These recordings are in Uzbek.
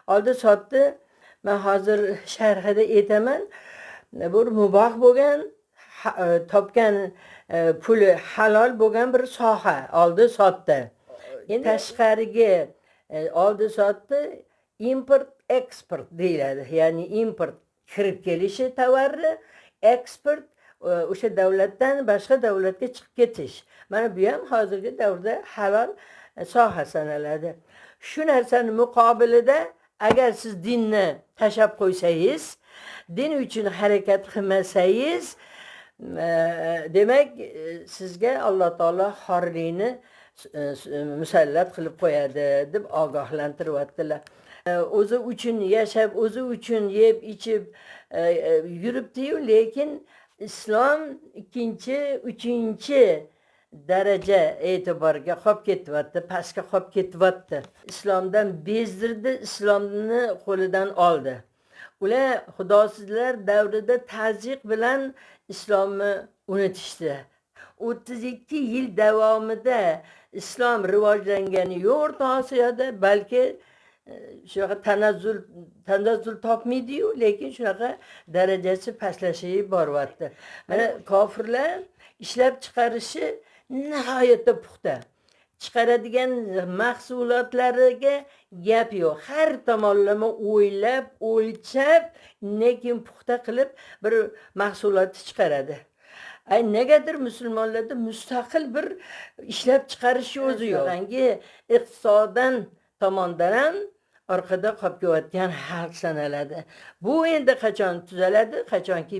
oldi sotdi. Men hozir sharhida aytaman. Bir muboh bo'lgan, topgan puli halol bo'lgan bir soha oldi sotdi. Endi tashqariga oldi sotdi, import eksport deyiladi. Ya'ni import kirib kelishi tovarni, eksport o'sha davlatdan boshqa davlatga chiqib ketish. Mana bu ham hozirgi davrda halol soha sanaladi. Shu narsani muqobilida agar siz dinni tashlab qo'ysangiz, din uchun harakat qilmasangiz, demak sizga Alloh taolo xorlikni musallat qilib qo'yadi deb ogohlantiryaptilar. O'zi uchun yashab, o'zi uchun yeb, ichib yuribdi-yu, lekin islom ikkinchi, uchinchi daraja e'tiborga qolib ketyapti, pastga qolib ketyapti. Islomdan bezdirdi, islomni qo'lidan oldi. Ular xudosizlar davrida tazyiq bilan islomni unutishdi. 32 yil davomida islom rivojlangani yo'q O'rta Osiyoda, balki shunaqa tanazzul topmaydi-yu, lekin shunaqa darajasi pastlashib boryapti. Mana kofirlar ishlab chiqarishi nihoyatda puxta. Chiqaradigan mahsulotlariga gap yo'q. Har tomonlama o'ylab, o'lchab, lekin puxta qilib bir mahsulotni chiqaradi. Negadir musulmonlarda mustaqil bir ishlab chiqarish o'zi yo'q. Yangi iqtisoddan tomondan ham orqada qolib ketayotgan xalq sanaladi. Bu endi qachon tuzaladi? Qachonki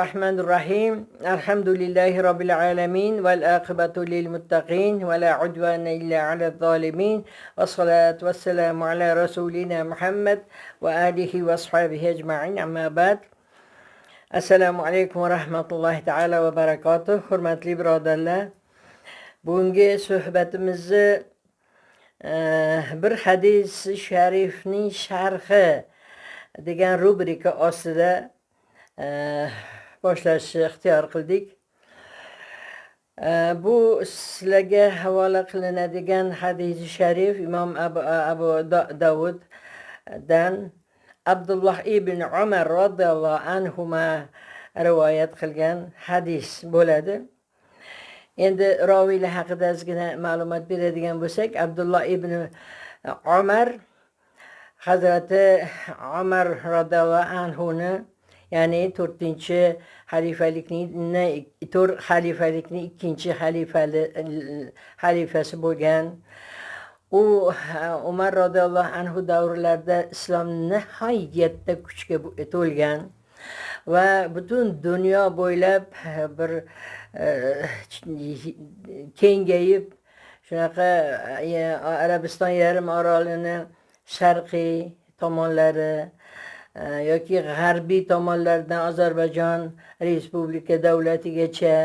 Rahmanir-Rahim. Alhamdulillahi robbil alamin val aqibatu lil muttaqin va la udwana illa alal zolimin. Vassalatu vassalamu ala rasulina Muhammad va alihi va ashabihi ecmaîn. Amma ba'd. Assalomu alaykum va rahmatullohi taala va barakatuh. Hurmatli birodarlar, bugungi suhbatimizni bir hadis sharifning sharhi degan rubrika ostida boshlashni ixtiyor qildik. Bu sizlarga havola qilinadigan hadis sharif Imom Abu Davuddan Abdullah ibn Umar radhiyallohu anhuma rivoyat qilgan hadis bo'ladi. Endi roviylar haqida ozgina ma'lumot beradigan bo'lsak, Abdullah ibn Umar Hazrati Umar radhiyallohu anhuni, ya'ni 4-xalifalikning ikkinchi xalifasi bo'lgan. U Umar radhiyallohu anhu davrlarida islom nihoyatda kuchga to'lgan va butun dunyo bo'ylab bir kengayib, shunaqa Arabiston yarim orolini sharqiy tomonlari yoki g'arbiy tomonlaridan Ozarbayjon Respublika davlatigacha,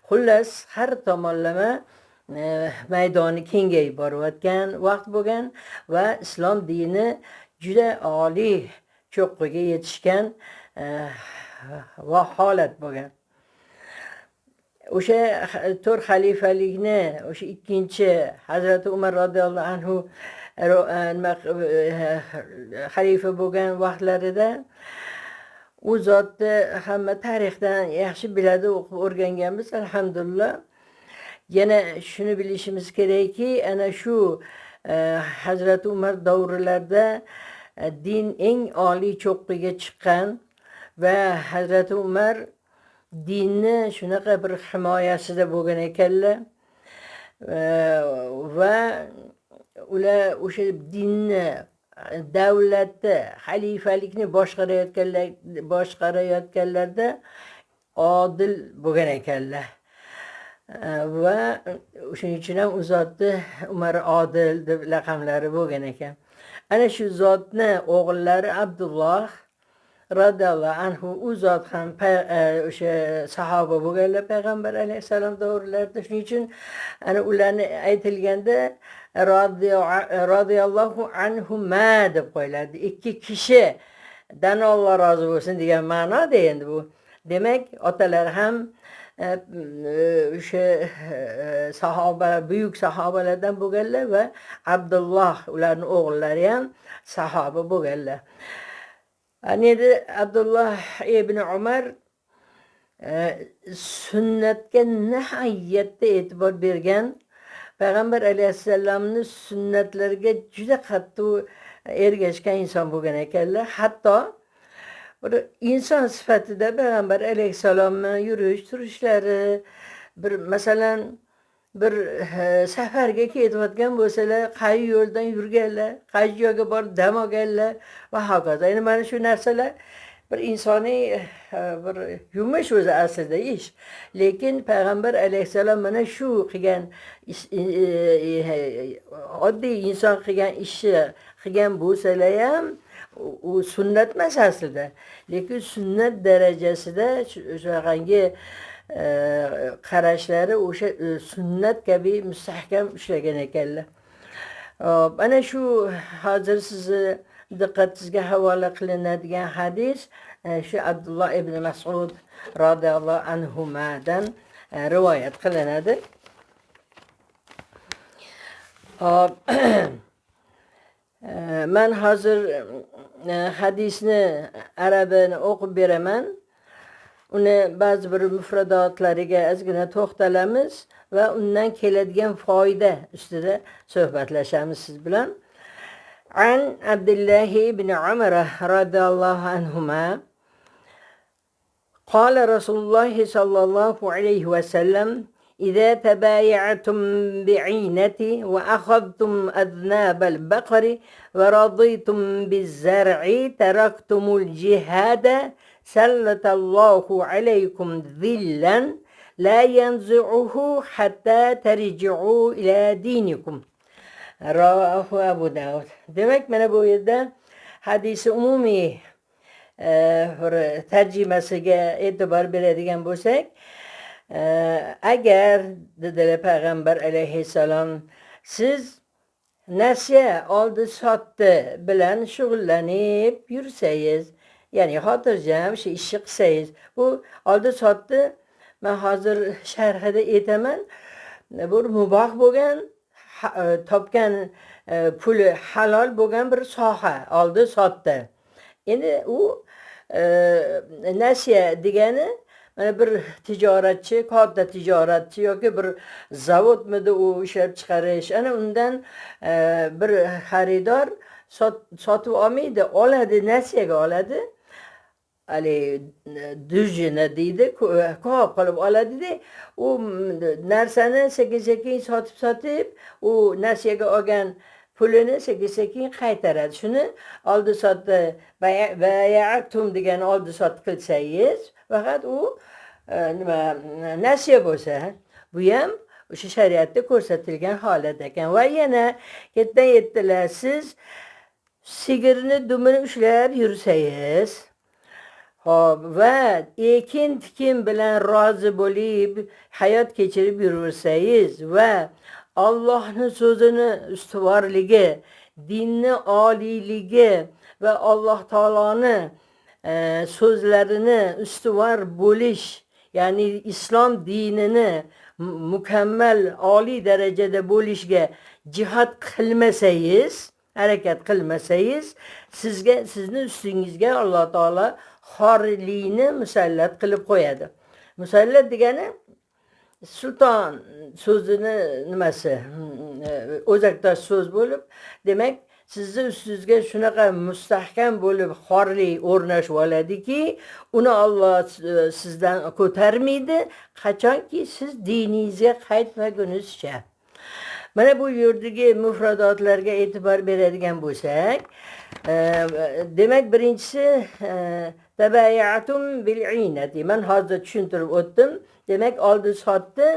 xullas har tomonlama maydoni kengayib borayotgan vaqt bo'lgan va islom dini juda oliy cho'qqiga yetishgan va holat bo'lgan. O'sha 4 xalifalikni, o'sha ikkinchi Hazrati Umar radhiyallohu anhu xalifa bo'lgan vaqtlarida u zotni hamma tarixdan yaxshi biladi, o'qib o'rganganmiz, alhamdulillah. Yana shuni bilishimiz kerakki, ana shu Hazrati Umar davrlarida din eng oliy cho'qqiga chiqqan va Hazrati Umar dinni shunaqa bir himoyasida bo'lgan ekanlar va ular o'sha dinni, davlatni, xalifalikni boshqarayotganlarda odil bo'lgan ekanlar. Va shuning uchun ham u zotni Umar odil deb laqamlari bo'lgan ekan. Ana shu zotni o'g'illari Abdulloh radhiyallohu anhu, u zot ham o'sha sahoba bo'lganlar payg'ambar alayhissalom davrlarida. Shuning uchun ana ularni aytilganda radhiyallohu anhuma deb qo'yiladi. Ikki kishidan Alloh rozi bo'lsin degan ma'noda endi bu. Demak, otalar ham o'sha sahoba, buyuk sahobalardan bo'lganlar va Abdulloh ularni o'g'illari ham sahoba bo'lganlar. Ana endi Abdulloh ibn Umar sunnatga nihoyatda e'tibor bergan, payg'ambar alayhissalomni sunnatlariga juda qattiq ergashgan inson bo'lgan ekanlar. Hatto bir inson sifatida payg'ambar alayhissalomni yurish turishlari, bir masalan bir safarga ketayotgan bo'lsalar, qaysi yo'ldan yurganlar, qaysi joyga borib dam olganlar va hokazo. Endi mana shu narsalar bir insoniy bir yumush o'zi aslida ish. Lekin payg'ambar alayhissalom mana shu qilgan oddiy inson qilgan ishni qilgan bo'lsalar ham u sunnat emas aslida. Lekin sunnat darajasida shunaqangi qarashlari o'sha sunnat kabi mustahkam ushlagan ekanlar. Ana shu hozir sizni diqqatingizga havola qilinadigan hadis shu Abdulloh ibn Mas'ud radhiyallohu anhudan rivoyat qilinadi. Men hozir hadisni arabini o'qib beraman. Uni ba'zi bir mufradotlariga ozgina to'xtalamiz va undan keladigan foyda ustida suhbatlashamiz siz bilan. An Abdullah ibn Umar radhiyallohu anhuma qala Rasululloh sallallohu alayhi va sallam إذا تبايعتم بعينة وأخذتم أذناب البقر ورضيتم بالزرع تركتم الجهاد سلط الله عليكم ذلا لا ينزعه حتى ترجعوا إلى دينكم. رواه أبو داود. Demek mana bu yerda hadisi umumiy tarjimasiga e'tibor beradigan bo'lsak, agar dedilar payg'ambar alayhissalom, siz nasiya oldi sotdi bilan shug'ullanib yursangiz, ya'ni xotirjam shu ishni qilsangiz, bu oldi sotdi men hozir sharhida aytaman, bu muboh bo'lgan, topgan puli halol bo'lgan bir soha oldi sotdi. Endi u nasiya degani mana bir tijoratchi, katta tijoratchi yoki bir zavodmidi u ishlab chiqarish, ana undan bir xaridor sotib olmaydi, oladi, nasiyaga oladi. Ali dujina deydi, ko'p qilib oladida, u narsani sekin-sekin sotib, u nasiyaga olgan pulini sekin-sekin qaytaradi. Shuni oldi sotdi, bay'atum degan oldi sotdi qilsangiz, faqat u nima nasiya bo'lsa, bu ham o'sha shariatda ko'rsatilgan holat ekan. Va yana ketdan yetdilar, siz sigirni dumini ushlab yursangiz, va ekin tikin bilan rozi bo'lib hayot kechirib yursangiz va Allohning so'zini ustuvorligi, dinni oliyligi va Alloh taoloni so'zlarini ustuvor bo'lish, ya'ni islom dinini mukammal oliy darajada bo'lishga jihad qilmasangiz, harakat qilmasangiz, sizni ustingizga Alloh taolo xorlikni musallat qilib qo'yadi. Musallat degani sulton so'zini nimasi, o'zakdosh so'z bo'lib, demak sizni ustingizga shunaqa mustahkam bo'lib xorlik o'rnashib oladiki, uni Alloh sizdan ko'tarmaydi qachonki siz diningizga qaytmagunizcha. Mana bu yerdagi mufradotlarga e'tibor beradigan bo'lsak, demak birinchisi tabayatum bil inati. Men hozir tushuntirib o'tdim. Demak oldi sotdi,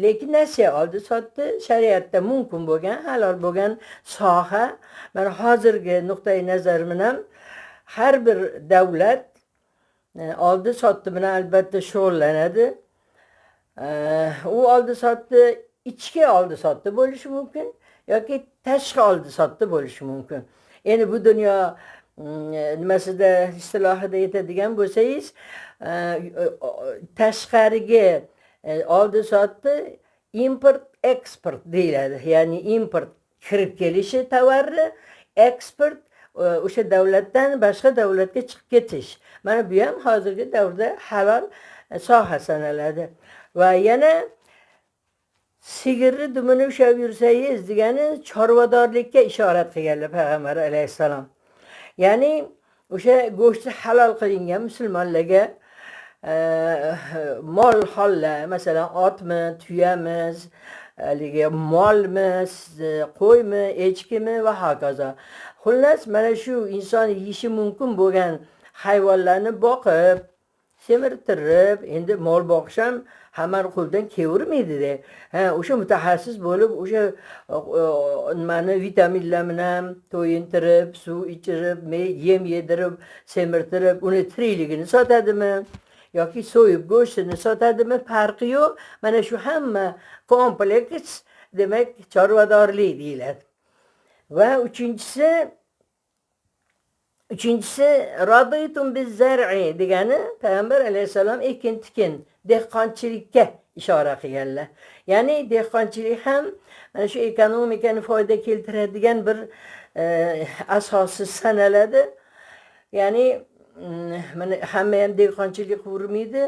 lekin nasiya oldi sotdi shariatda mumkin bo'lgan, halol bo'lgan soha. Men hozirgi nuqtai nazarim bilan har bir davlat oldi sotdi bilan albatta shug'ullanadi. U oldi sotdi ichki oldi sotdi bo'lishi mumkin yoki tashqi oldi sotdi bo'lishi mumkin. Endi bu dunyo nimasida istilohida aytadigan bo'lsangiz, tashqariga oldi sotdi import eksport deyiladi. Ya'ni import kirib kelishi tovarni, eksport o'sha davlatdan boshqa davlatga chiqib ketish. Mana bu ham hozirgi davrda halol soha sanaladi. Va yana sigirni dumini ushlab yursangiz degani chorvadorlikka ishorat qilganlar payg'ambar alayhissalom. Ya'ni o'sha go'shtni halol qilingan musulmonlarga mol hollar, masalan otmi, tuyamiz, haligi molmi, qo'ymi, echkimi va hokazo. Xullas mana shu inson yeyishi mumkin bo'lgan hayvonlarni boqib, semirtirib, endi mol boqish ham hammani qo'ldan kelavermaydi-da. O'sha mutaxassis bo'lib, o'sha nimani vitaminlar bilan to'yintirib, suv ichirib, yem yedirib, semirtirib, uni tirikligini sotadimi yoki so'yib go'shtini sotadimi, farqi yo'q. Mana shu hamma kompleks demak chorvadorlik deyiladi. Va uchinchisi radiytum biz-zar'i degani payg'ambar alayhisalom ekin-tikin, dehqonchilikka ishora qilganlar. Ya'ni dehqonchilik ham mana shu ekonomikani foyda keltiradigan bir asosi sanaladi. Ya'ni mana hamma ham dehqonchilik qilmaydi.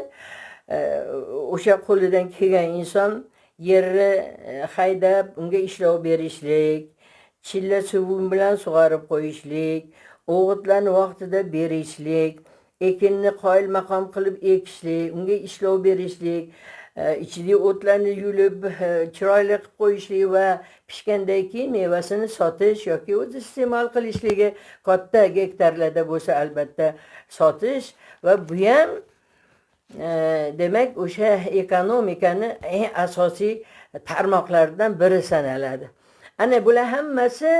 O'sha qo'lidan kelgan inson yerni haydab, unga ishlov berishlik, chilla suvi bilan sug'orib qo'yishlik, o'g'itlarni vaqtida berishlik, ekinni qoyil maqom qilib ekishlik, unga ishlov berishlik, ichidagi o'tlarni yulib chiroyli qilib qo'yishlik va pishgandan keyin mevasini sotish yoki o'zi iste'mol qilishligi, katta gektarlarda bo'lsa albatta sotish va bu ham demak o'sha ekonomikani eng asosiy tarmoqlaridan biri sanaladi. Ana bular hammasi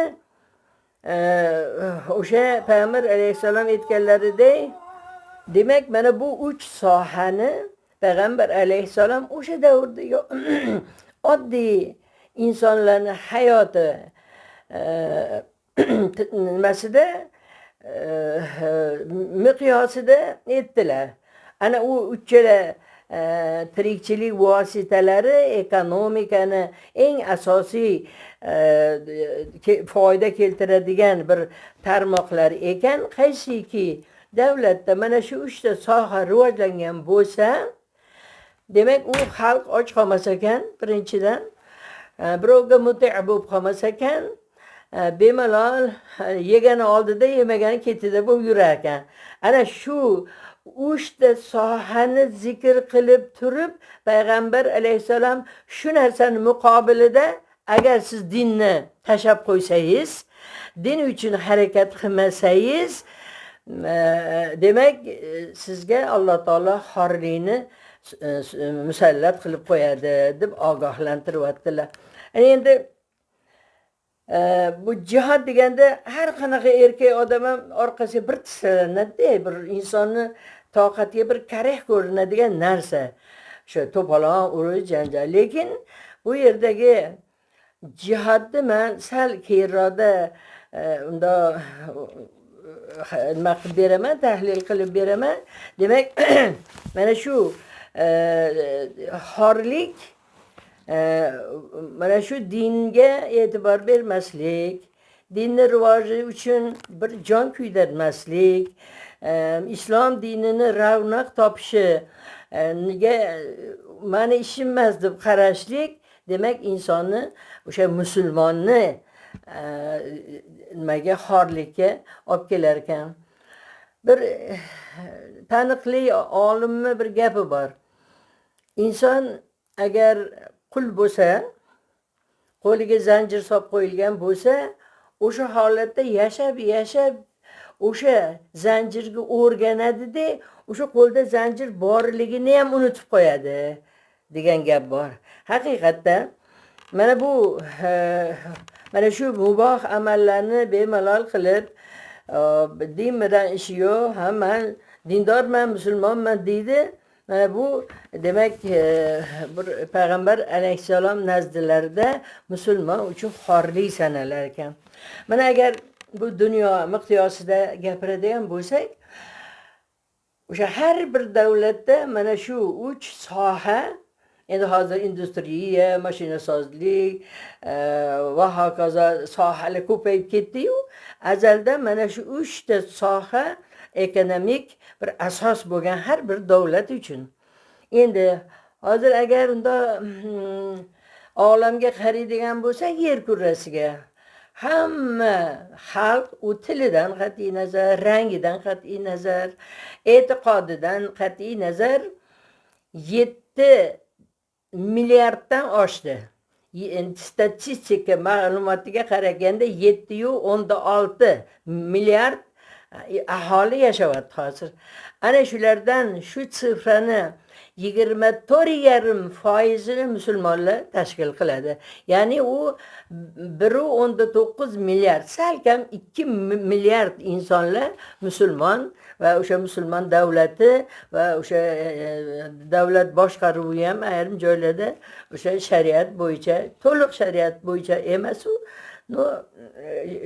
o'sha payg'ambar alayhissalom aytganlaridek, demak mana bu 3 sohani payg'ambar alayhissalom o'sha davrdagi oddiy insonlarning hayoti nimasida miqyosida aytdilar. Ana u uchala tirikchilik vositalari ekonomikani eng asosiy foyda keltiradigan bir tarmoqlar ekan. Qaysiki davlatda mana shu 3 ta soha rivojlangan bo'lsa, demak u xalq och qolmas ekan, birinchidan birovga muti' bo'lib qolmas ekan, bemalol yegani oldida, yemagani ketida bo'lib yurar ekan. Ana shu 3 ta sohani zikr qilib turib, payg'ambar alayhissalom shu narsani muqobilida agar siz dinni tashlab qo'ysangiz, din uchun harakat qilmasangiz, demak sizga Alloh taolo xorlikni musallat qilib qo'yadi deb ogohlantiryaptilar. Endi bu jihad deganda har qanaqa erkak odam ham orqasiga bir tislanadi, bir insonni toqatiga bir karih ko'rinadigan narsa. Shu to'polon, urush, janjal. Lekin bu yerdagi jihadni men sal keyinroqda unda nima qilib beraman, tahlil qilib beraman. Demak, mana shu xorlik, mana shu dinga e'tibor bermaslik, dinni rivoji uchun bir jon kuydirmaslik, islom dinini ravnaq topishi nega mani ishim emas deb qarashlik, demak insonni o'sha musulmonni nimaga xorlikka olib kelar ekan. Bir taniqli olimni bir gapi bor. Inson agar qul bo'lsa, qo'liga zanjir solib qo'yilgan bo'lsa, o'sha holatda yashab o'sha zanjirga o'rganadi-da, o'sha qo'lda zanjir borligini ham unutib qo'yadi degan gap bor. Haqiqatda mana shu muboh amallarni bemalol qilib, din bilan ishi yo'q, hamma dindorman, musulmonman deydi. Mana bu demak bir payg'ambar alayhissalom nazdilarida musulmon uchun xorlik sanalar ekan. Mana agar bu dunyo miqyosida gapiradigan bo'lsak, o'sha har bir davlatda mana shu 3 soha, endi hozir industriya, mashinasozlik va hokazo sohalar ko'payib ketdi-yu, azalda mana shu 3 ta soha ekonomik bir asos bo'lgan har bir davlat uchun. Endi hozir agar unda olamga qaraydigan bo'lsak, yer kurrasiga hamma xalq u tilidan qat'iy nazar, rangidan qat'iy nazar, e'tiqodidan qat'iy nazar 7 milliarddan oshdi. Statistika ma'lumotiga qaraganda 7,6 milliard aholi yashayapti hozir. Ana shulardan shu sifrani 24,5% musulmonlar tashkil qiladi. Ya'ni u 1,9 milliard, salkam 2 milliard insonlar musulmon va o'sha musulmon davlati va o'sha davlat boshqaruvi ham ayrim joylarda o'sha shariat bo'yicha, to'liq shariat bo'yicha emas u. No,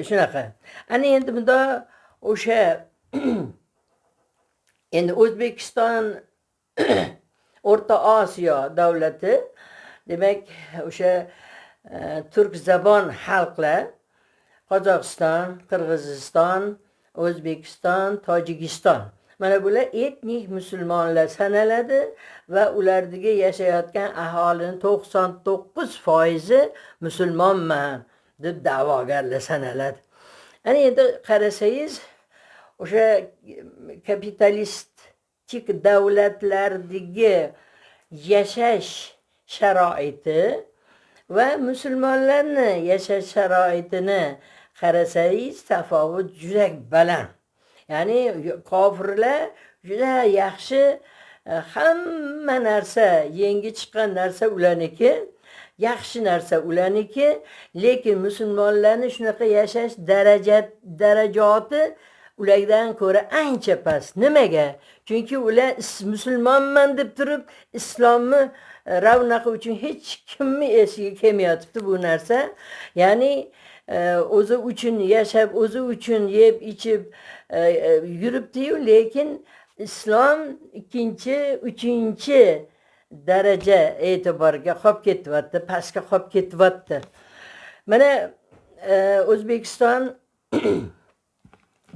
shunaqa. Ana endi bunda o'sha endi O'zbekiston O'rta Osiyo davlati, demak o'sha turk zabon xalqlar Qozog'iston, Qirg'iziston, O'zbekiston, Tojikiston. Mana bular etnik musulmonlar sanaladi va ulardagi yashayotgan aholining 99% musulmonman deb da'vogarlar sanaladi. Ana endi qarasangiz, o'sha kapitalistik davlatlardagi yashash sharoiti va musulmonlarni yashash sharoitini qarasangiz, tafovut juda baland. Ya'ni kofirlar juda yaxshi, hamma narsa, yangi chiqqan narsa ularniki, yaxshi narsa ularniki, lekin musulmonlarni shunaqa yashash darajati ulardan ko'ra ancha past. Nimaga? Chunki ular musulmonman deb turib, islomni ravnaqi uchun hech kimni esiga kelmayotibdi bu narsa. Ya'ni o'zi uchun yashab, o'zi uchun yeb, ichib yuribdi-yu, lekin islom 2, 3 daraja e'tiborga qolib ketyapti, pastga qolib ketyapti. Mana O'zbekiston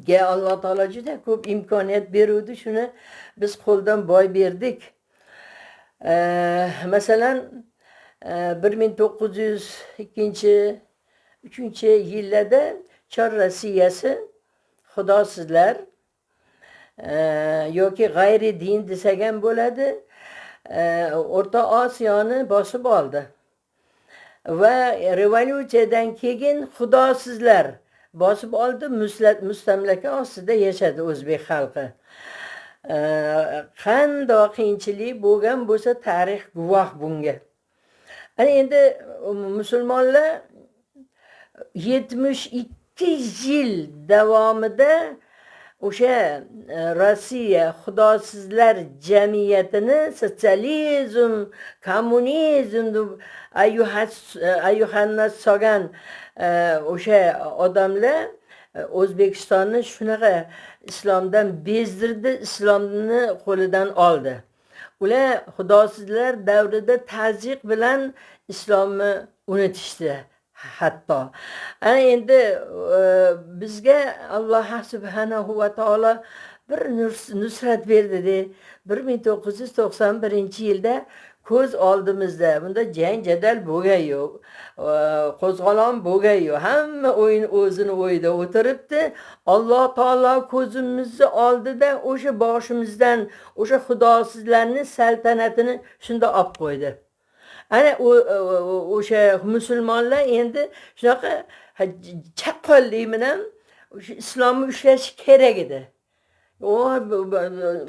Alloh taolo juda ko'p imkoniyat beruvdi, shuni biz qo'ldan boy berdik. Masalan, 1902-3 yillarda Chor Rossiyasi, xudosizlar yoki g'ayri din desak ham bo'ladi, O'rta Osiyoni bosib oldi. Va revolyutsiyadan keyin xudosizlar bosib oldi, mustamlaka ostida yashadi o'zbek xalqi. Qanday qiyinchilik bo'lgan bo'lsa, tarix guvoh bunga. Ana endi musulmonlar 72 yil davomida o'sha Rossiya xudosizlar jamiyatini sotsializm, kommunizm deb ayyuhannas solgan o'sha odamlar O'zbekistonni shunaqa islomdan bezdirdi, islomni qo'lidan oldi. Ular xudosizlar davrida tazyiq bilan islomni unutishdi hatto. Ana endi bizga Alloh subhanahu va taolo bir nusrat berdi-de. 1991-yilda ko'z oldimizda bunda jang jadal bo'lgan yo'q, qo'zg'olon bo'lgan yo'q. Hamma o'yin o'zini o'yida o'tiribdi. Alloh taolo ko'zimizni oldida o'sha boshimizdan o'sha xudosizlarning saltanatini shunda olib qo'ydi. Ana o'sha musulmonlar endi shunaqa chaqqonlik bilan o'sha islomni ushlash kerak edi.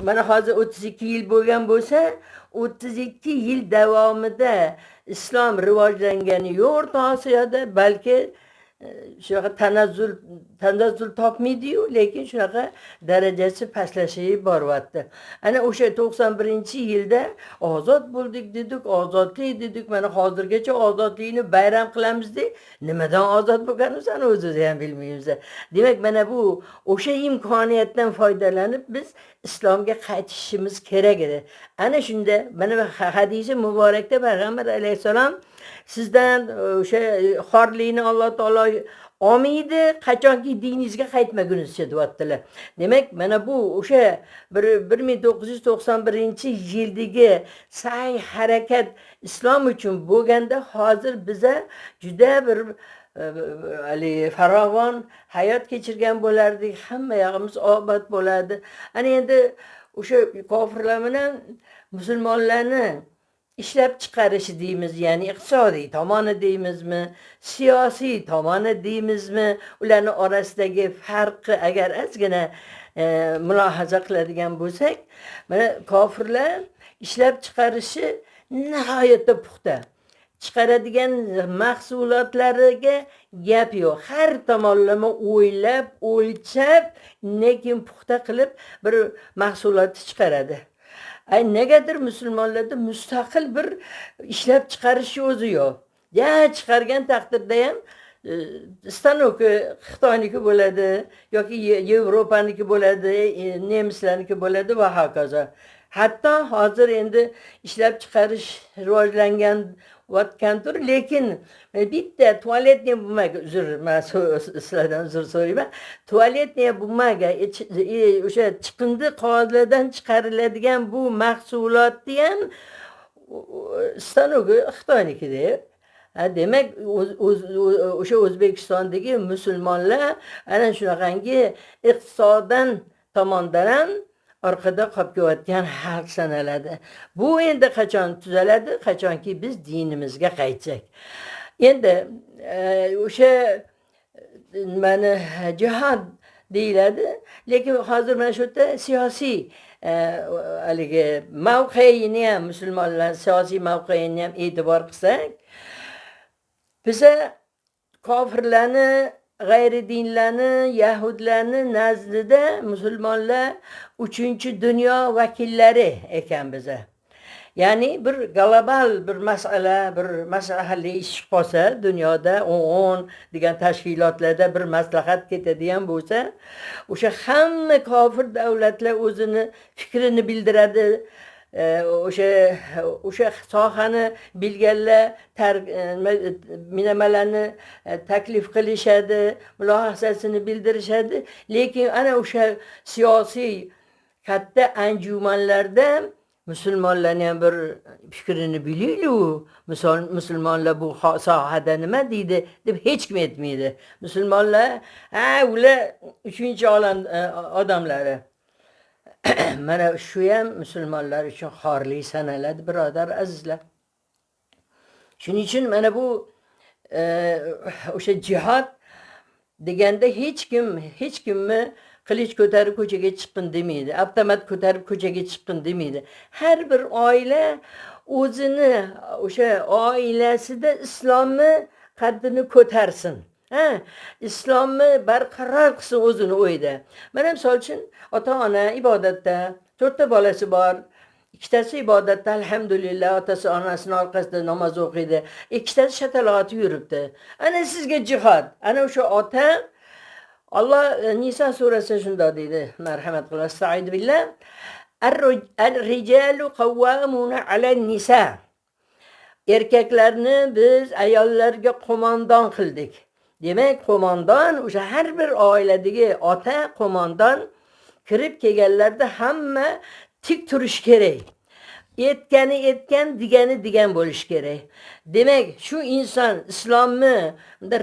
Mana hozir 32 yil bo'lgan bo'lsa, 32 yil davomida islom rivojlangani yo'q O'rta Osiyoda, balki shunaqa tanazzul topmaydi-yu, lekin shunaqa darajasi pastlashiga boryapti. Ana o'sha 91-yilda ozod bo'ldik dedik, ozodlik dedik. Mana hozirgacha ozodlikni bayram qilamiz-da, nimadan ozod bo'lganimizni o'zimiz ham bilmaymiz. Demak, mana bu o'sha imkoniyatdan foydalanib biz islomga qaytishimiz kerak edi. Ana shunda mana hadisi muborakda Payg'ambar alayhisalom sizdan o'sha xorlikni Alloh taolo olmaydi, qachonki diningizga qaytmagunizcha deyaptilar. Demak, mana bu o'sha 1991-yildagi sa'y harakat islom uchun bo'lganda hozir biza juda bir farovon hayot kechirgan bo'lardik. Hamma yog'imiz obod bo'lardi. Ana endi o'sha kofirlar bilan musulmonlarni ishlab chiqarishi deymiz, ya'ni iqtisodiy tomoni deymizmi, siyosiy tomoni deymizmi, ularning orasidagi farqi agar ozgina mulohaza qiladigan bo'lsak, mana kofirlar ishlab chiqarishi nihoyatda puxta. Chiqaradigan mahsulotlariga gap yo'q. Har tomonlama o'ylab, o'lchab, lekin puxta qilib bir mahsulotni chiqaradi. Negadir musulmonlarda mustaqil bir ishlab chiqarishi o'zi yo'q. Ya chiqargan taqdirda ham stanoki Xitoyniki bo'ladi yoki Yevropaniki bo'ladi, nemislarniki bo'ladi va hokazo. Hatto hozir endi ishlab chiqarish rivojlangan vatkandir, lekin bitta tualetni bo'lmagan, sizlardan uzr so'rayman, tualetni bo'lmagan o'sha chiqindi qog'ozlardan chiqariladigan bu mahsulotni ham stanoki Xitoynikida. Demak, o'sha O'zbekistondagi musulmonlar ana shunaqangi iqtisoddan tomondan ham orqada qolib kelayotgan xalq sanaladi. Bu endi qachon tuzaladi? Qachonki biz dinimizga qaytsak. Endi o'sha mana jihad deyiladi, lekin hozir mana shu yerda siyosiy haligi mavqeini ham, musulmonlar siyosiy mavqeini ham e'tibor qilsak, biza kofirlarni, g'ayri dinlarni, yahudlarni nazdida musulmonlar 3-dunyo vakillari ekan biza. Ya'ni bir global bir masala, bir maslahatli ish qolsa, dunyoda 10 degan tashkilotlarda bir maslahat ketadigan bo'lsa, o'sha hamma kofir davlatlar o'zini fikrini bildiradi. O'sha sohani bilganlar nimalarni taklif qilishadi, mulohazasini bildirishadi. Lekin ana o'sha siyosiy katta anjumanlarda musulmonlarning ham bir fikrini bilaylik. Musulmonlar bu sohada nima deydi deb hech kim aytmaydi. Musulmonlar ular 3-olam odamlari. Mana shu ham musulmonlar uchun xorlik sanaladi, birodar azizlar. Shuning uchun mana bu o'sha jihad deganda hech kimni qilich ko'tarib ko'chaga chiqqin demaydi, avtomat ko'tarib ko'chaga chiqqin demaydi. Har bir oila o'zini o'sha oilasida islomni qaddini ko'tarsin. Islomni barqaror qilsin o'zini o'yida. Mana misol uchun ota-ona ibodatda, 4 ta bolasi bor. Ikkitasi ibodatda alhamdulillah, otasi onasini orqasida namoz o'qiydi. Ikkitasi shatalog'at yuribdi. Ana sizga jihad. Ana o'sha ota Allah Nisa surasida shunday deydi. Marhamat qilib, estaizu billah. Ar-rijalu qawwamuna 'alan-nisa. Erkaklarni biz ayollarga qo'mondon qildik. Demak, qo'mondon o'sha har bir oiladagi ota qo'mondon kirib kelganlarda hamma tik turish kerak. Aytgani aytgan, degani degan bo'lish kerak. Demak, shu inson islomni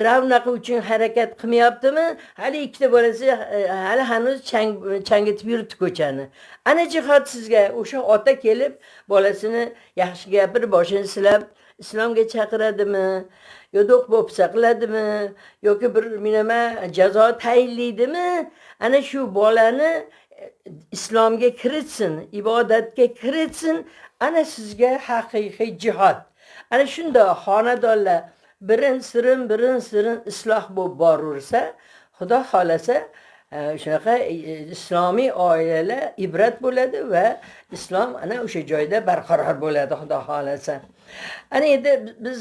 ravnaqi uchun harakat qilmayaptimi? Hali ikkita bolasi hali hanuz changitib yuribdi ko'chani. Ana jihad sizga o'sha ota kelib bolasini yaxshi gapirib, boshini silab islomga chaqiradimi? Yo'q bo'psa qiladimi? Yoki bir nima jazo tayinlaydimi? Ana shu bolani islomga kiritsin, ibodatga kiritsin. Ana sizga haqiqiy jihad. Ana shunda xonadonlar birin sirin isloh bo'lib boraversa, xudo xolasa shunaqa islomiy oilalar ibrat bo'ladi va islom ana o'sha joyda barqaror bo'ladi, xudo xolasa. Ana endi biz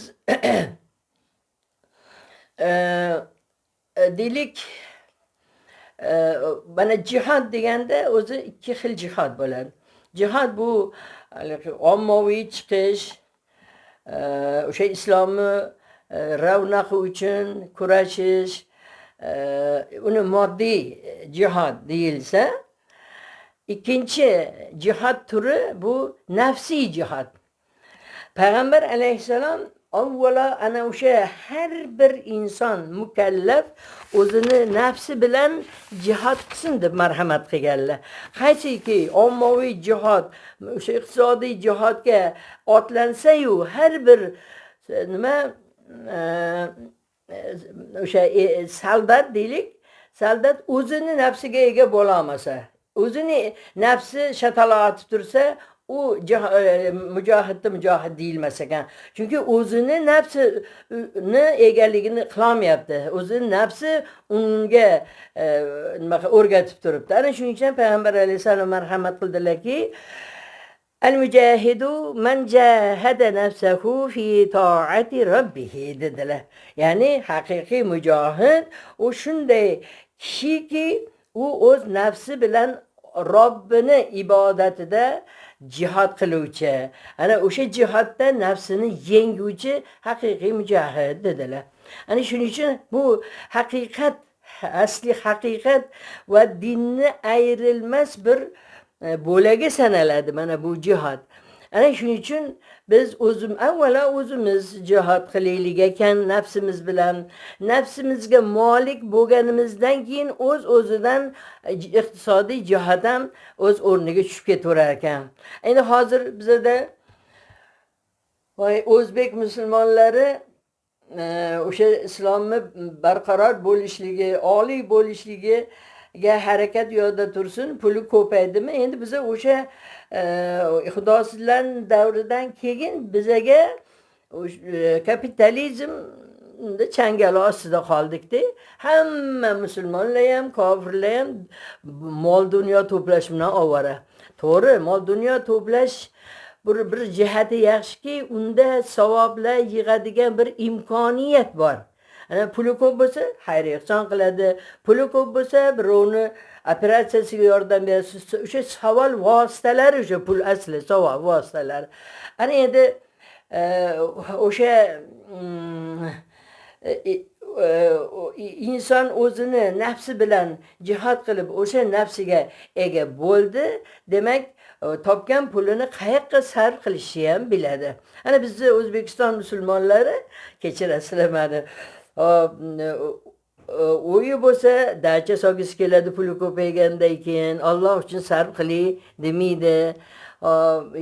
deylik, mana jihod deganda o'zi ikki xil jihod bo'ladi. Jihod bu ommaviy chiqish, o'sha islomni ravnaqi uchun kurashish, uni moddiy jihod deyilsa, ikkinchi jihod turi bu nafsiy jihod. Payg'ambar alayhissalom avvalo ana o'sha har bir inson mukallaf o'zini nafsi bilan jihod qilsin deb marhamat qilganlar. Qaysiki ommaviy jihod, o'sha iqtisodiy jihodga otlansa-yu, har bir nima o'sha soldat deylik, soldat o'zini nafsiga ega bo'la olmasa, o'zini nafsi shataloq atib tursa, u mujohid deyilmas ekan. Chunki o'zini nafsini egaligini qilolmayapti. O'zini nafsi unga nima o'rgatib turibdi. Ana shuning uchun payg'ambar alayhisalom marhamat qildilarki, al-mujahidu man jahada nafsahu fi ta'ati rabbih dedilar. Ya'ni haqiqiy mujohid u shunday kishiki, u o'z nafsi bilan Robbini ibodatida jihad qiluvchi, ana o'sha jihodda nafsini yenguvchi haqiqiy mujohid dedilar. Ana shuning uchun bu haqiqat, asli haqiqat va dinni ayrilmas bir bo'lagi sanaladi mana bu jihad. Ana shuning uchun biz avvalo o'zimiz jihad qilaylik ekan nafsimiz bilan. Nafsimizga molik bo'lganimizdan keyin o'zidan iqtisodiy jihad ham o'z o'rniga tushib ketaverar ekan. Endi hozir bizada o'zbek musulmonlari o'sha islomni barqaror bo'lishligi, oliy bo'lishligiga harakat yo'lida tursin, puli ko'paydimi? Endi biza o'sha xudosizlar davridan keyin bizaga kapitalizm changali ostida qoldikda. Hamma musulmonlar ham, kofirlar ham mol dunyo to'plash bilan ovora. To'g'ri, mol dunyo to'plash bir jihati yaxshiki, unda savoblar yig'adigan bir imkoniyat bor. Ana puli ko'p bo'lsa xayr ehson qiladi, puli ko'p bo'lsa birovni operatsiyasiga yordam berasiz. O'sha savol vositalari, o'sha pul asli savob vositalari. Ana endi o'sha inson o'zini nafsi bilan jihad qilib o'sha nafsiga ega bo'ldi, demak topgan pulini qayoqqa sarf qilishni ham biladi. Ana bizning O'zbekiston musulmonlari, kechirasizlar meni, o'yi bo'lsa dacha sog'isi keladi, puli ko'paygandan keyin Alloh uchun sarf qiling demaydi.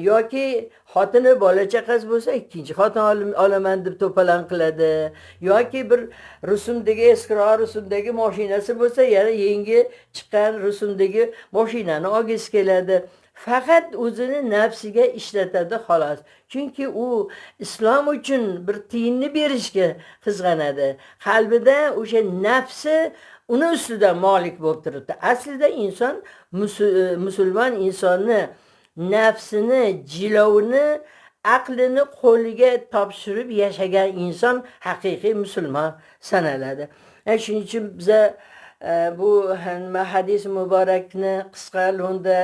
Yoki xotini bola chaqasi bo'lsa ikkinchi xotin olaman deb to'palan qiladi. Yoki bir rusumdagi eskiroq rusumdagi mashinasi bo'lsa, yana yangi chiqqan rusumdagi mashinani olgisi keladi. Faqat o'zini nafsiga ishlatadi xolos. Chunki u islom uchun bir tiyinni berishga qizg'anadi. Qalbida o'sha nafsi uni ustidan molik bo'lib turibdi. Aslida inson, musulmon insonni nafsini, jilovini, aqlini qo'liga topshirib yashagan inson haqiqiy musulmon sanaladi. Shuning uchun biza bu hadis muborakni qisqa lo'nda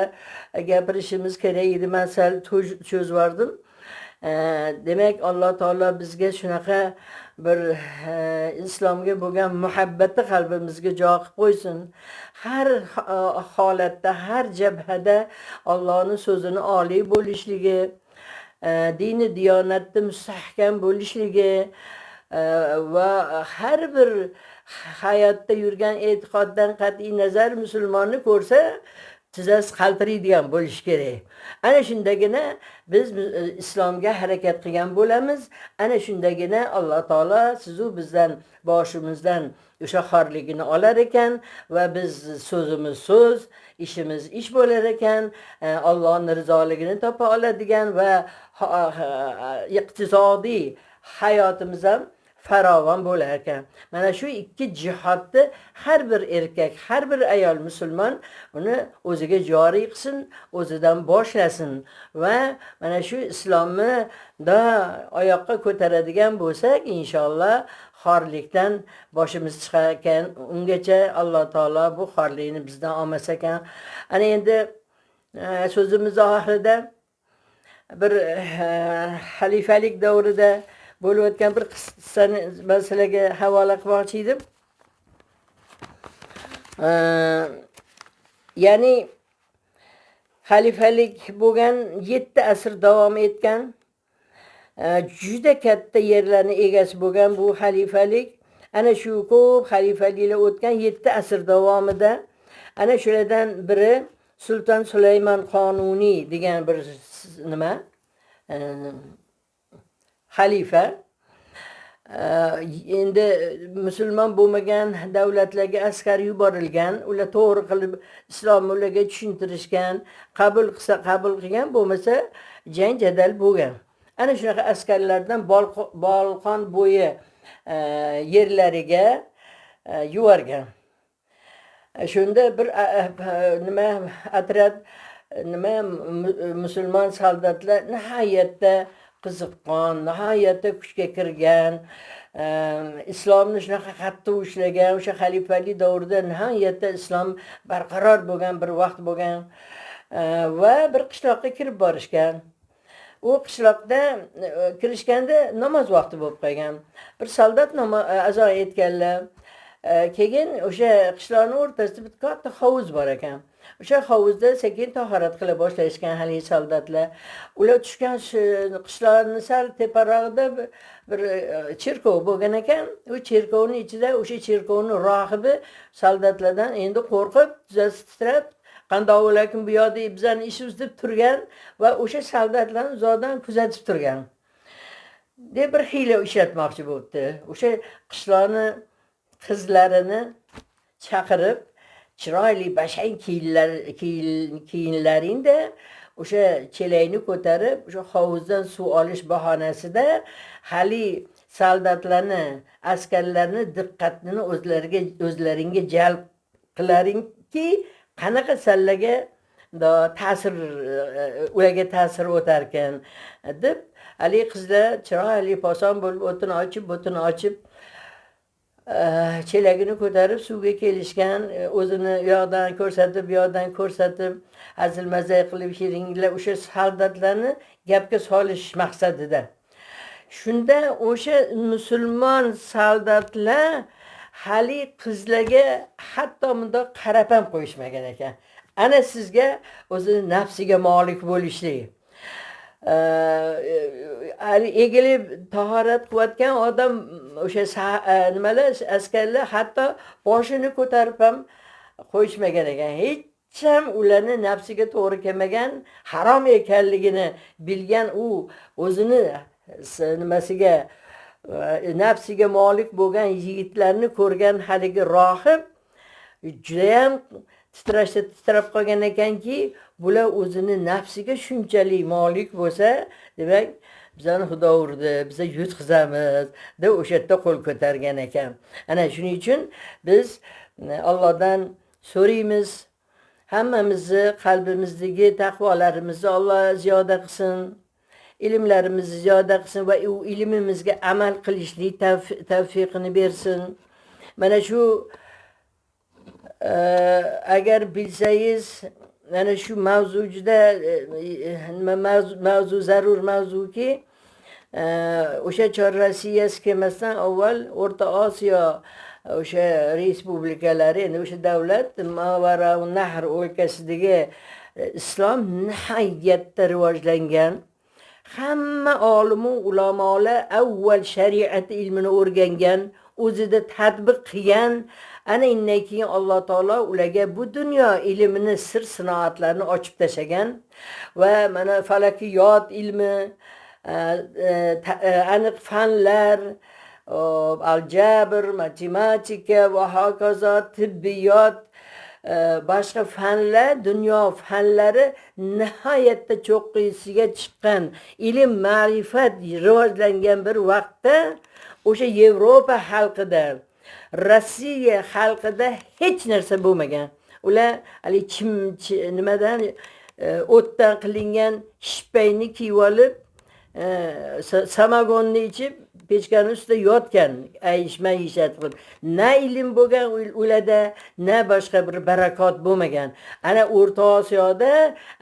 gapirishimiz kerak edi. Men sal cho'zvordim. Demak, Alloh taolo bizga shunaqa bir islomga bo'lgan muhabbati qalbimizga joy qilib qo'ysin. Har holatda, har jabhada Allohning so'zini oliy bo'lishligi, dini diyonatda mustahkam bo'lishligi va har bir hayotda yurgan e'tiqoddan qat'iy nazar musulmonni ko'rsa tizzasi qaltiraydigan bo'lish kerak. Ana shundagina biz islomga harakat qilgan bo'lamiz. Ana shundagina Alloh taolo sizu bizdan, boshimizdan o'sha xorligini olar ekan va biz so'zimiz so'z, ishimiz ish bo'lar ekan, Allohning rizoligini topa oladigan va iqtisodiy hayotimiz ham farovon bo'lar ekan. Mana shu ikki jihatni har bir erkak, har bir ayol musulmon uni o'ziga joriy qilsin, o'zidan boshlasin va mana shu islomni da oyoqqa ko'taradigan bo'lsak, inshaalloh xorlikdan boshimiz chiqar ekan. Ungacha Alloh taolo bu xorlikni bizdan olmas ekan. Ana endi so'zimiz oxirida bir xalifalik davrida bo'lib o'tgan bir qissani men sizlarga havola qilmoqchi edim. Ya'ni xalifalik bo'lgan 7 asr davom etgan, juda katta yerlarni egasi bo'lgan bu xalifalik, ana shu ko'p xalifaliklar o'tgan 7 asr davomida ana shulardan biri Sulton Sulaymon Qonuniy degan bir nima xalifa. Endi musulmon bo'lmagan davlatlarga askar yuborilgan, ular to'g'ri qilib islomni ularga tushuntirishgan, qabul qilsa qabul qilgan, bo'lmasa jang jadal bo'lgan. Ana shunaqa askarlardan Bolqon bo'yi yerlariga yuborgan. Shunda bir nima otryad musulmon soldatlar nihoyatda qiziqqon, nihoyatda kuchga kirgan, islomni shunaqa qattiq ushlagan, o'sha xalifalik davrida nihoyatda islom barqaror bo'lgan bir vaqt bo'lgan va bir qishloqqa kirib borishgan. U qishloqda kirishganda namoz vaqti bo'lib qolgan. Bir soldat azon aytganlar. Keyin o'sha qishloqning o'rtasida bitta katta hovuz bor ekan. O'sha hovuzda sekin tahorat qila boshlashgan hali soldatlar. Ular tushgan qishloqning sal teparog'ida bir cherkov bo'lgan ekan. U cherkovning ichida o'sha cherkovning rohibi soldatlardan endi qo'rqib, titrab, qandoq bo'larkin bu yoqda bizani ishimiz deb turgan va o'sha soldatlarni uzoqdan kuzatib turgan. Deb bir hiyla ishlatmoqchi bo'libdi. O'sha qishloqni qizlarini chaqirib, chiroyli bashang kiyinlaringda o'sha chelakni ko'tarib, o'sha hovuzdan suv olish bahonasida hali soldatlarni, askarlarni diqqatini o'zlaringga jalb qilaringki, qanaqa sallaga ta'sir ularga ta'sir o'tar ekan deb, hali qizlar chiroyli poson bo'lib o'tini ochib chelagini ko'tarib suvga kelishgan, o'zini u yoqdan ko'rsatib, bu yoqdan ko'rsatib, hazil-mazza qilib shiringlar o'sha soldatlarni gapga solish maqsadida. Shunda o'sha musulmon soldatlar hali qizlarga hatto bundoq qarab ham qo'yishmagan ekan. Ana sizga o'zini nafsiga molik bo'lishlik. Egilib tahorat qilayotgan odam o'sha nimalar askarlar hatto boshini ko'tarib ham qo'yishmagan ekan. Hech ham ularni nafsiga to'g'ri kelmagan, harom ekanligini bilgan u o'zini nimasiga nafsiga molik bo'lgan yigitlarni ko'rgan haligi rohib juda ham titrab qolgan ekanki, bular o'zini nafsiga shunchalik molik bo'lsa, demak bizani xudo urdi, biza yutqizamiz deb o'sha yerda qo'l ko'targan ekan. Ana shuning uchun biz Allohdan so'raymiz, hammamizni qalbimizdagi taqvolarimizni Alloh ziyoda qilsin, ilmlarimizni ziyoda qilsin va u ilmimizga amal qilishlik tavfiqini bersin. Mana shu agar bilsangiz, mana shu mavzu juda mavzu zarur mavzuki, o'sha Chor Rossiyasi kelmasdan avval O'rta Osiyo o'sha respublikalari, endi o'sha davlat Mavara Nahr o'lkasidagi islom nihoyatda rivojlangan. Hamma olimu ulamolar avval shariat ilmini o'rgangan, o'zida tatbiq qilgan. Ana undan keyin Alloh taolo ularga bu dunyo ilmini, sir sinoatlarini ochib tashagan va mana falakiyot ilmi, aniq fanlar, aljabr, matematika va hokazo, tibbiyot, boshqa fanlar, dunyo fanlari nihoyatda cho'qqisiga chiqqan, ilm, ma'rifat rivojlangan bir vaqtda o'sha Yevropa xalqida, Rossiya xalqida hech narsa bo'lmagan. Ular hali nimadan o'tdan qilingan shipayni kiyib olib, samagonni ichib, pechkani ustida yotgan, maishat qilib. Na ilm bo'lgan ularda, na boshqa bir barakot bo'lmagan. Ana O'rta Osiyoda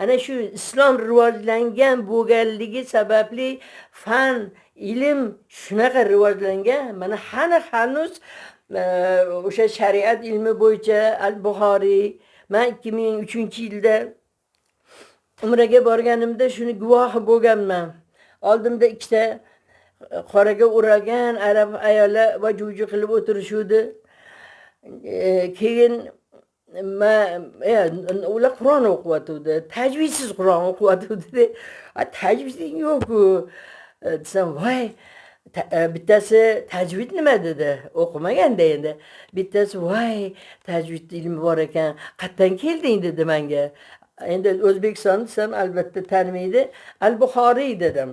ana shu islom rivojlangan bo'lganligi sababli fan, ilm shunaqa rivojlangan. Mana hanuz o'sha shariat ilmi bo'yicha Al-Buxoriy, men 2003-yilda umraga borganimda shuni guvohi bo'lganman. Oldimda ikkita qoraga o'ralgan arab ayollar vajuji qilib o'tirishuvdi. Keyin ular Qur'on o'qiyotdi, tajvidsiz Qur'on o'qiyotdi. Tajviding yo'q-ku. Desam, voy, bittasi tajvid nima dedi, o'qimaganda endi. Bittasi, voy, tajvid ilmi bor ekan, qayerdan kelding dedi menga. Endi O'zbekiston desam albatta tanimaydi. Al-Buxoriy dedim.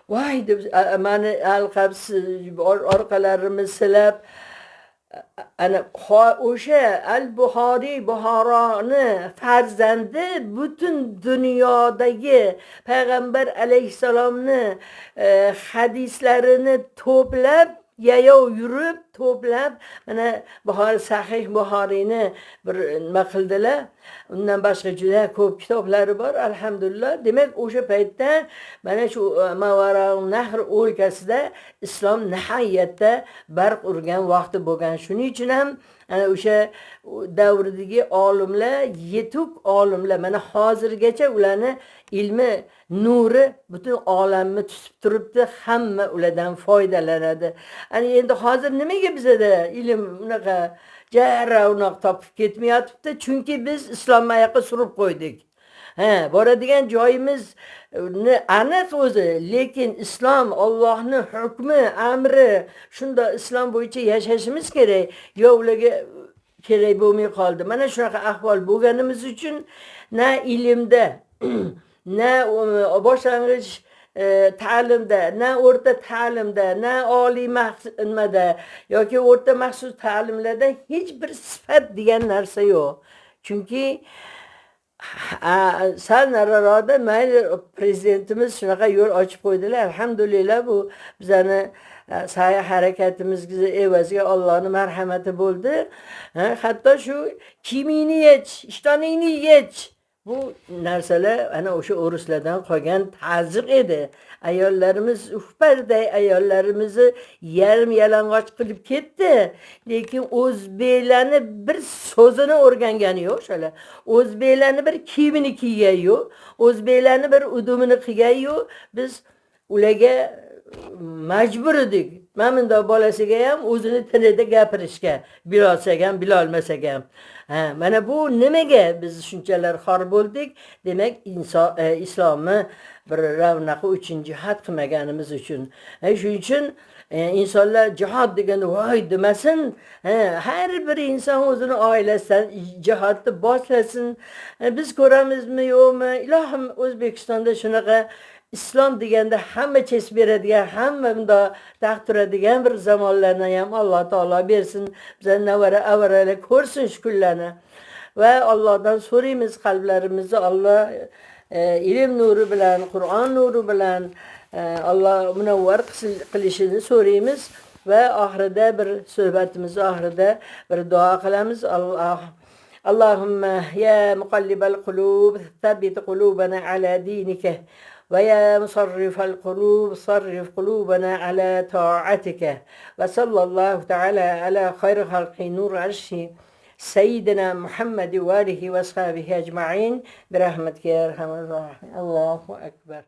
Voy deb mani orqalarimni silab, ana o'sha Al-Buxoriy Buxoroni farzandi butun dunyodagi payg'ambar alayhissalomni hadislarini to'plab, yayov yurib to'plab, mana Sahih Buxoriyni bir nima qildilar. Undan boshqa juda ko'p kitoblari bor, alhamdulillah. Demak, o'sha paytda mana shu Mavara'un Nahr o'lkasida islom nihoyatda barq urgan vaqti bo'lgan. Shuning uchun ham ana o'sha davrdagi olimlar, yetuk olimlar, mana hozirgacha ularni ilmi nuri butun olamni tutib turibdi, hamma ulardan foydalanadi. Ana endi hozir nimaga bizda ilm unaqa jarra unoq topib ketmayapti? Chunki biz islomni oyoqqa surib qo'ydik. Boradigan joyimiz aniq o'zi, lekin islom, Allohning hukmi, amri, shunda islom bo'yicha yashashimiz kerak. Yo ularga kerak bo'lmay qoldi. Mana shunaqa ahvol bo'lganimiz uchun na ilmda, na boshlang'ich ta'limda, na o'rta ta'limda, na oliy nimada yoki o'rta maxsus ta'limlarda hech bir sifat degan narsa yo'q. Chunki sal nariroqda mayli prezidentimiz shunaqa yo'l ochib qo'ydilar. Alhamdulillah, bu bizani sa'y harakatimizga evaziga Allohning marhamati bo'ldi. Hatto shu kiyimingni yech, ishtoningni yech. Bu narsalar ana o'sha o'rislardan qolgan ta'ziq edi. Ayollarimiz ufparday ayollarimizni yarim yalang'och qilib ketdi. Lekin o'zbeklarni bir so'zini o'rgangani yo'q o'shalar. O'zbeklarni bir kiyimini kiygani yo'q. O'zbeklarni bir udumini qilgani yo'q. Biz ularga majbur edik. Mana bunday bolasiga ham o'zini tilida gapirishga, bilolsak ham, bilolmasak ham. Mana bu nimaga biz shunchalar xor bo'ldik? Demak, islomni bir ravnaqi uchun jihad qilmaganimiz uchun. Shuning uchun insonlar jihad deganda voy demasin. Har bir inson o'zini oilasidan jihodni boshlasin. Biz ko'ramizmi, yo'qmi? Ilohim O'zbekistonda shunaqa islom deganda hamma chesib beradigan, hamma bunda taxt turadigan bir zamonlarni ham Alloh taolo bersin. Bizlar navara avaralar ko'rsin shu kunlarni. Va Allohdan so'raymiz, qalblarimizni Alloh ilm nuri bilan, Qur'on nuri bilan Alloh munavvar qilishini so'raymiz va oxirida bir suhbatimiz oxirida bir duo qilamiz. Allohumma ya muqallibal qulub, thabbit qulubana ala dinika. ويا مصرف القلوب صرف قلوبنا على طاعتك وصلى الله تعالى على خير خلق نور عرشه سيدنا محمد وآله وصحبه أجمعين برحمتك يا أرحم الراحمين. الله أكبر.